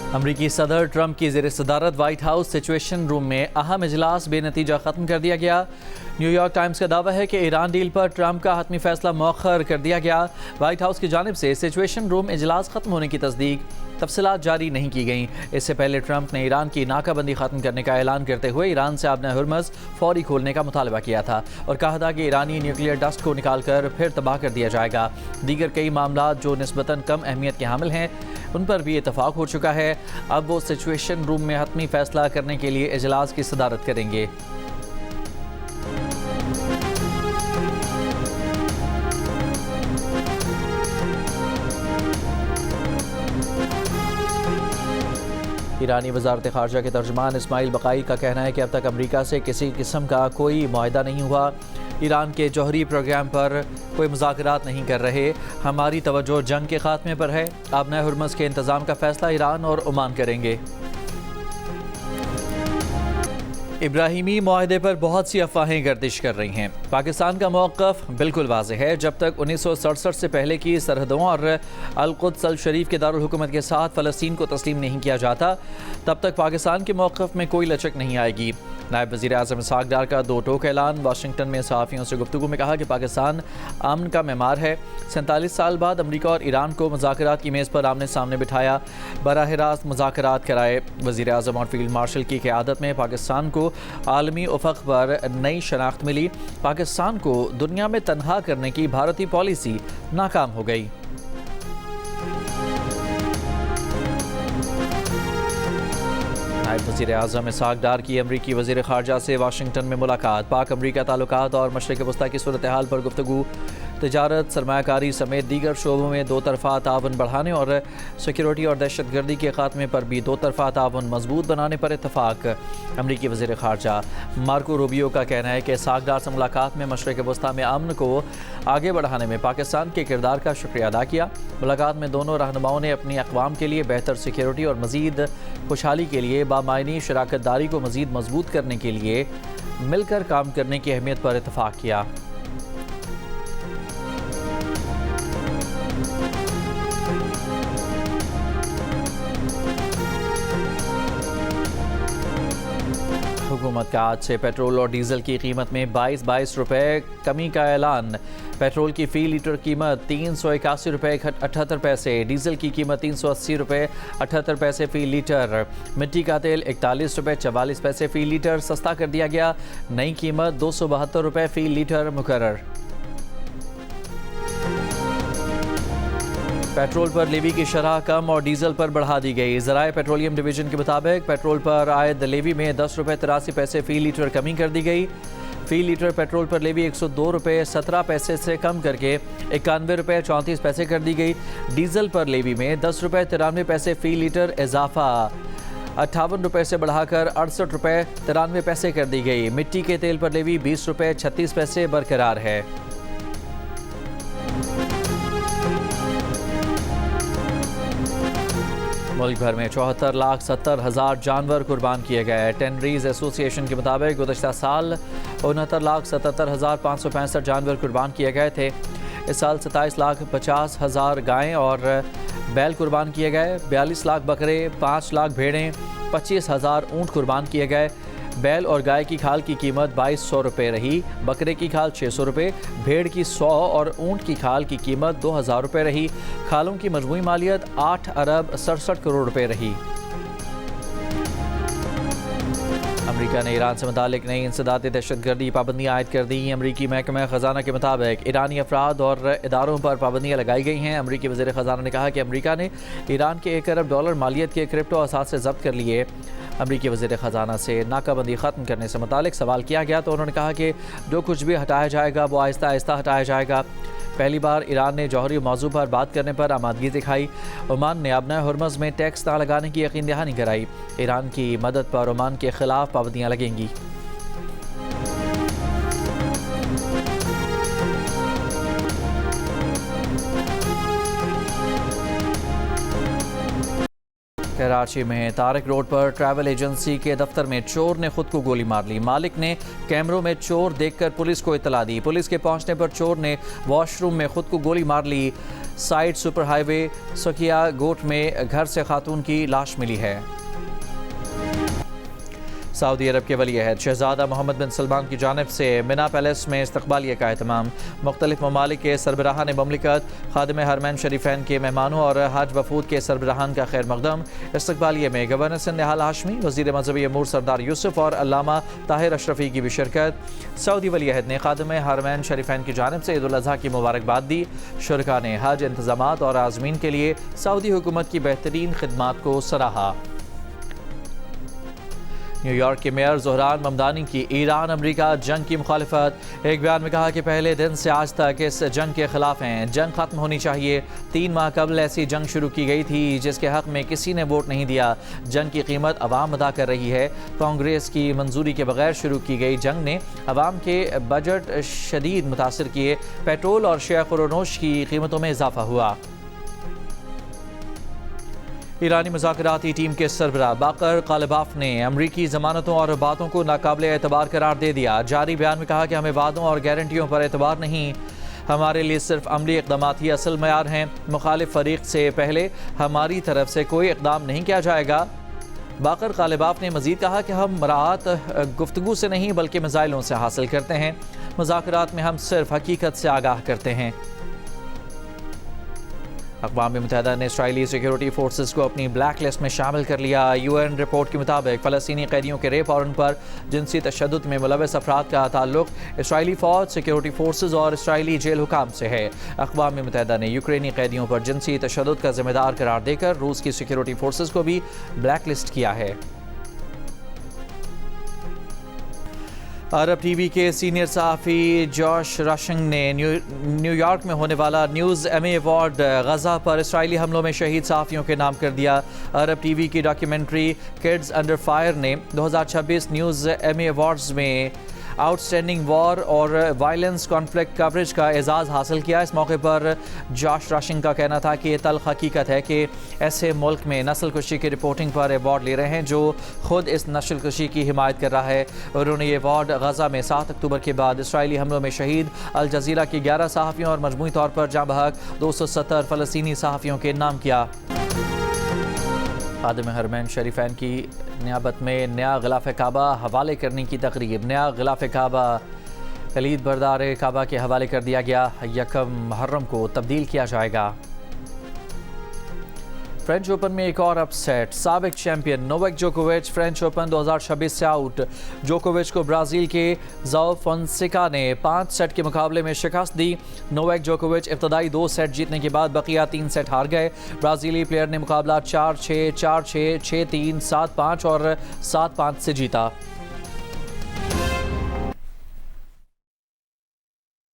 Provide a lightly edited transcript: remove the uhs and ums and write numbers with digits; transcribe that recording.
अमरीकी सदर ट्रंप की ज़ेर सदारत वाइट हाउस सिचुएशन रूम में अहम इजलास बेनतीजा ख़त्म कर दिया गया। न्यूयॉर्क टाइम्स का दावा है कि ईरान डील पर ट्रंप का हतमी फैसला मौखर कर दिया गया। वाइट हाउस की जानिब से सिचुएशन रूम इजलास ख़त्म होने की तफसीलात जारी नहीं की गई। इससे पहले ट्रंप ने ईरान की नाकाबंदी ख़त्म करने का ऐलान करते हुए ईरान से आबना हुर्मुज़ फौरी खोलने का मुतालबा किया था और कहा था कि ईरानी न्यूक्लियर डस्ट को निकाल कर फिर तबाह कर दिया जाएगा। दीगर कई मामला जो निस्बतन कम अहमियत के हामिल हैं उन पर भी इतफाक़ हो चुका है। अब वो सिचुएशन रूम में हतमी फैसला करने के लिए इजलास की सदारत करेंगे। ईरानी वज़ारत ख़ारजा के तर्जुमान इस्माइल बक़ाई का कहना है कि अब तक अमरीका से किसी किस्म का कोई मुआहदा नहीं हुआ। ईरान के जौहरी प्रोग्राम पर कोई मुज़ाकरात नहीं कर रहे। हमारी तवज्जो जंग के ख़ात्मे पर है। आबना हुर्मुज़ के इंतज़ाम का फ़ैसला ईरान और ओमान करेंगे। इब्राहिमी मुआहदे पर बहुत सी अफवाहें गर्दिश कर रही हैं। पाकिस्तान का मौक़िफ़ बिल्कुल वाज़ेह है। जब तक 1967 से पहले की सरहदों और अल-कुद्स अल-शरीफ के दारुल हुकूमत के साथ फ़लस्तीन को तस्लीम नहीं किया जाता, तब तक पाकिस्तान के मौक़िफ़ में कोई लचक नहीं आएगी। नायब वज़ीर आज़म इसहाक़ डार का दो टोक ऐलान। वाशिंगटन में सहाफ़ियों से गुफ्तगू में कहा कि पाकिस्तान अमन का मेमार है। 47 साल बाद अमरीका और ईरान को मुज़ाकरात की मेज़ पर आमने सामने बिठाया, बराह रास्त मुज़ाकरात कराए। वज़ीर आज़म और फील्ड मार्शल की क़यादत में पाकिस्तान को आलमी उफ़क़ पर नई शनाख्त मिली। पाकिस्तान को दुनिया में तनहा करने की भारतीय पॉलिसी नाकाम हो गई। नायब वज़ीर आज़म इसहाक़ डार की अमरीकी वज़ीर ख़ारजा से वाशिंगटन में मुलाकात। पाक अमरीका ताल्लुकात और मशरिक़ वस्ता की सूरत हाल पर गुफ्तगू। तिजारत, सरमायाकारी समेत दीगर शोबों में दो तरफ़ा ताउन बढ़ाने और सिक्योरिटी और दहशत गर्दी के ख़ात्मे पर भी दो तरफ़ा ताउन मजबूत बनाने पर इतफ़ाक़। अमरीकी वज़ीर ख़ारजा मार्को रूबियो का कहना है कि इसहाक़ डार से मुलाकात में मशरिक़ वस्ता में अमन को आगे बढ़ाने में पाकिस्तान के किरदार का शुक्रिया अदा किया। मुलाकात में दोनों रहनुमाओं ने अपनी अक़वाम के लिए बेहतर सिक्योरिटी और मज़ीद खुशहाली के लिए बामायनी शराकत दारी को मज़ीद मजबूत करने के लिए मिलकर काम करने की अहमियत पर इतफ़ाक़ किया। हुकूमत का आज से पेट्रोल और डीजल की कीमत में 22 रुपये कमी का ऐलान। पेट्रोल की फ़ी लीटर कीमत 381 रुपये 78 पैसे, डीजल की कीमत 380 रुपये 78 पैसे फ़ी लीटर। मिट्टी का तेल 41 रुपये 44 पैसे फ़ी लीटर सस्ता कर दिया गया। नई कीमत 272 रुपये फ़ी लीटर मुकर्रर। पेट्रोल पर लेवी की शरह कम और डीजल पर बढ़ा दी गई। ज़राए पेट्रोलियम डिवीज़न के मुताबिक पेट्रोल पर आयद लेवी में 10 रुपये 83 पैसे फ़ी लीटर कमी कर दी गई। फ़ी लीटर पेट्रोल पर लेवी 102 रुपये 17 पैसे से कम करके 91 रुपये 34 पैसे कर दी गई। डीजल पर लेवी में 10 रुपये 93 पैसे फ़ी लीटर इजाफा 58 रुपये से बढ़ाकर 68 रुपये 93 पैसे कर दी गई। मिट्टी के तेल पर लेवी 20 रुपये 36 पैसे बरकरार है। मुल्क भर में 74,70,000 जानवर कुर्बान किए गए। टेनरीज एसोसिएशन के मुताबिक गुज़श्ता साल 69,77,565 जानवर कुर्बान किए गए थे। इस साल 27,50,000 गायें और बैल कुर्बान किए गए। 42 लाख बकरे, 5 लाख भेड़ें, 25,000 ऊँट कुर्बान किए गए। बैल और गाय की खाल की कीमत 2200 रुपये रही। बकरे की खाल 600 रुपये, भेड़ की 100 और ऊँट की खाल की कीमत 2000 रुपये रही। खालों की मजमूई मालियत 8 अरब 67 करोड़ रुपये रही। अमरीका ने ईरान से मुतालिक नई इंसदादी दहशतगर्दी पाबंदियाँ आयद कर दी। अमरीकी महकमा ख़जाना के मुताबिक ईरानी अफराद और इदारों पर पाबंदियाँ लगाई गई हैं। अमरीकी वज़ीर ख़जाना ने कहा कि अमरीका ने ईरान के 1 अरब डॉलर मालियत के क्रिप्टो असासे ज़ब्त कर लिए। अमरीकी वज़ीर ख़जाना से नाकाबंदी ख़त्म करने से मुतालिक सवाल किया गया तो उन्होंने कहा कि जो कुछ भी हटाया जाएगा वो आहिस्ता आहिस्ता हटाया जाएगा। पहली बार ईरान ने जौहरी मौजू पर बात करने पर आमादगी दिखाई। ओमान ने आबना हुर्मुज़ में टैक्स ना लगाने की यकीन दहानी कराई। ईरान की मदद पर ओमान के खिलाफ पाबंदियाँ लगेंगी। कराची में तारक रोड पर ट्रैवल एजेंसी के दफ्तर में चोर ने खुद को गोली मार ली। मालिक ने कैमरों में चोर देखकर पुलिस को इतला दी। पुलिस के पहुंचने पर चोर ने वॉशरूम में खुद को गोली मार ली। साइड सुपर हाईवे सकिया गोट में घर से खातून की लाश मिली है। सऊदी अरब के वली अहद शहजादा मोहम्मद बिन सलमान की जानिब से मिना पैलेस में इस्तकबालिया का एहतमाम। मुख्तलिफ ममालिक के सरबराहान मुमलिकत, खादिम हरमैन शरीफैन के मेहमानों और हज वफूद के सरबराहान का खैर मकदम। इस्तकबालिया में गवर्नर सिंध निहाल हाशमी, वज़ीर मजहबी अमूर सरदार यूसुफ और अल्लामा ताहिर अशरफी की भी शिरकत। सऊदी वली अहद ने खादिम हरमैन शरीफैन की जानिब से ईद उल अज़हा की मुबारकबाद दी। शुरका ने हज इंतज़ामात और आज़मीन के लिए सऊदी हुकूमत की बेहतरीन खिदमात को सराहा। न्यूयॉर्क के मेयर ज़ोहरान ममदानी की ईरान अमेरिका जंग की मुखालिफत। एक बयान में कहा कि पहले दिन से आज तक इस जंग के खिलाफ हैं। जंग खत्म होनी चाहिए। 3 माह कबल ऐसी जंग शुरू की गई थी जिसके हक में किसी ने वोट नहीं दिया। जंग की कीमत अवाम अदा कर रही है। कांग्रेस की मंजूरी के बगैर शुरू की गई जंग ने अवाम के बजट शदीद मुतासर किए। पेट्रोल और शेयर खुरोनोश की कीमतों में इजाफा हुआ। ईरानी मुज़ाकराती टीम के सरबराह बाकर कालिबाफ ने अमरीकी ज़मानतों और बातों को नाकाबिले एतबार करार दे दिया। जारी बयान में कहा कि हमें वादों और गारंटियों पर एतबार नहीं, हमारे लिए सिर्फ अमली इक़दामात ही असल मयार हैं। मुखालिफ फरीक से पहले हमारी तरफ से कोई इक़दाम नहीं किया जाएगा। बाकर कालिबाफ ने मज़ीद कहा कि हम मराहत गुफ्तगू से नहीं बल्कि मिसाइलों से हासिल करते हैं। मुज़ाकरात में हम सिर्फ हकीकत से आगाह करते हैं। अक़वाम मुत्तहिदा ने इसराइली सिक्योरिटी फोर्सेस को अपनी ब्लैक लिस्ट में शामिल कर लिया। UN रिपोर्ट के मुताबिक फ़लस्तीनी कैदियों के रेप और उन पर जिनसी तशद्दुद में मुलव्वस अफराद का ताल्लुक इसराइली फ़ौज, सिक्योरिटी फोर्सेस और इसराइली जेल हुकाम से है। अक़वाम मुत्तहिदा ने यूक्रेनी कैदियों पर जिनसी तशद्दुद का ज़िम्मेदार करार देकर रूस की सिक्योरिटी फोर्सेस को भी ब्लैक लिस्ट किया है। अरब टीवी के सीनियर सहाफ़ी जॉश रशिंग ने न्यूयॉर्क में होने वाला न्यूज़ एमी अवार्ड गज़ा पर इसराइली हमलों में शहीद सहाफ़ियों के नाम कर दिया। अरब टीवी की डॉक्यूमेंट्री किड्स अंडर फायर ने 2026 न्यूज़ एमी अवार्ड्स में आउटस्टैंडिंग वॉर और वायलेंस कॉन्फ्लिक्ट कवरेज का एजाज़ हासिल किया। इस मौके पर जॉश रशिंग का कहना था कि ये तल्ख हकीकत है कि ऐसे मुल्क में नस्ल कुशी की रिपोर्टिंग पर अवार्ड ले रहे हैं जो ख़ुद इस नस्ल कुशी की हिमायत कर रहा है। उन्होंने ये अवार्ड गज़ा में 7 अक्टूबर के बाद इसराइली हमलों में शहीद अल जज़ीरा की 11 सहाफ़ियों और मजमूई तौर पर जाँ बहक 270 फ़लस्तीनी सहाफ़ियों के नाम किया। खादिम हरमैन शरीफैन की नियाबत में नया ग़िलाफ़ काबा हवाले करने की तकरीब। नया ग़िलाफ़ काबा कलीद बरदार काबा के हवाले कर दिया गया। 1 मुहर्रम को तब्दील किया जाएगा। फ्रेंच ओपन में एक और अपसेट। साबिक चैंपियन नोवाक जोकोविच फ्रेंच ओपन 2026 से आउट। जोकोविच को ब्राज़ील के ज़ाओ फोंसेका ने 5 सेट के मुकाबले में शिकस्त दी। नोवाक जोकोविच इब्तदाई 2 सेट जीतने के बाद बकिया 3 सेट हार गए। ब्राज़ीली प्लेयर ने मुकाबला 4-6, 4-6, 6-3, 7-5 और 7-5 से जीता।